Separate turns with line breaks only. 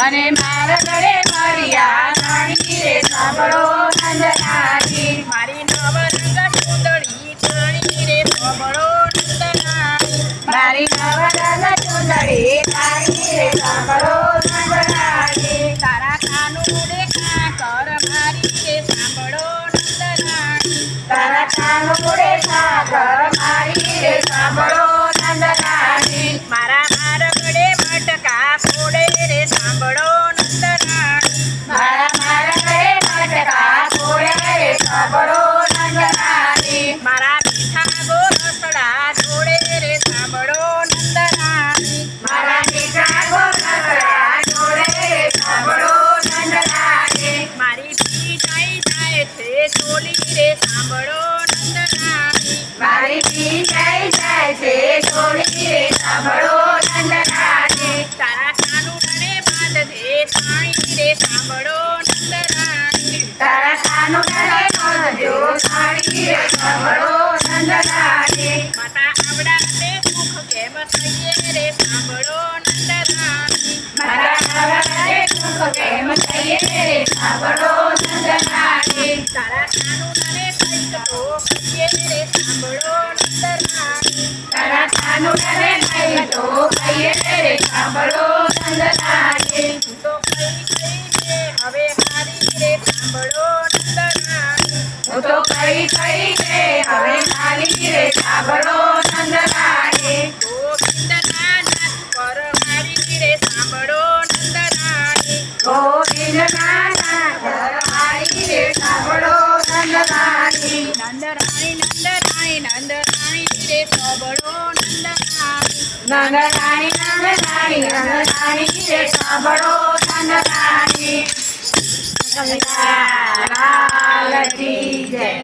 અને મારા ઘરે મળ્યા રાણી રે સાંભળો નંદરાણી
મારી નવરંગ ચૂંદડી રાણી રે સાંભળો નંદરાણી
મારી નવરંગ ચૂંદડી રાણી રે સાંભળો નંદરાણી
તારા કાનુડે કાકર મારી રે સાંભળો નંદરાણી
તારા કાનુડે સાગર મારી રે સાંભળો નંદરાણી
મારા મારગડે મટકા ફોડે રે સાંભળો નંદરાણી
મારા ઘરે મટકા ફોડે રે સાંભળો નંદરાણી
મારા મીઠા ગોરસડા જોડે રે સાંભળો નંદરાણી
મારા મીઠા ગોરસડા જોડે રે સાંભળો નંદરાણી
મારી પી જાય છે ચોલી રે સાંભળો નંદરાણી
મારી પી જાય છે ચોલી રે સાંભળો નંદરાણી
તારા કાનુડને બાંધે સાણી રે સાંભળો નંદરાણી
તારા કાનુડને બાંધજો સાણી રે સાંભળો નંદરાણી
માતા આવડાને સુખ કેમ થઈએ રે સાંભળો નંદરાણી
મારા નવરંગે સુખ કેમ થઈએ રે સાંભળો નંદરાણી
તારા કાનુડાને કંઈક તો કહીએ રે સાંભળો નંદરાણી
તારા કાનુડને કઈ તો કહીએ રે સાંભળો નંદરાણી
હું તો કઈ કહીને હવે હારી રે સાંભળો નંદરાણી
હું તો કઈ કે હવે ખાલી રે સાંભળો નંદરાણી
ગોવિંદના નાથ પર મારી રે સાંભળો નંદરાણી
ગોવિંદના નાથ મારી રે સાંભળો નંદરાણી
નંદરાણી નંદરાણી નંદરાણી રે સાંભળો નંદરાણી
નંદરાણી નંદરાણી નંદરાણી રે સાંભળો નંદરાણી લાલ કી જય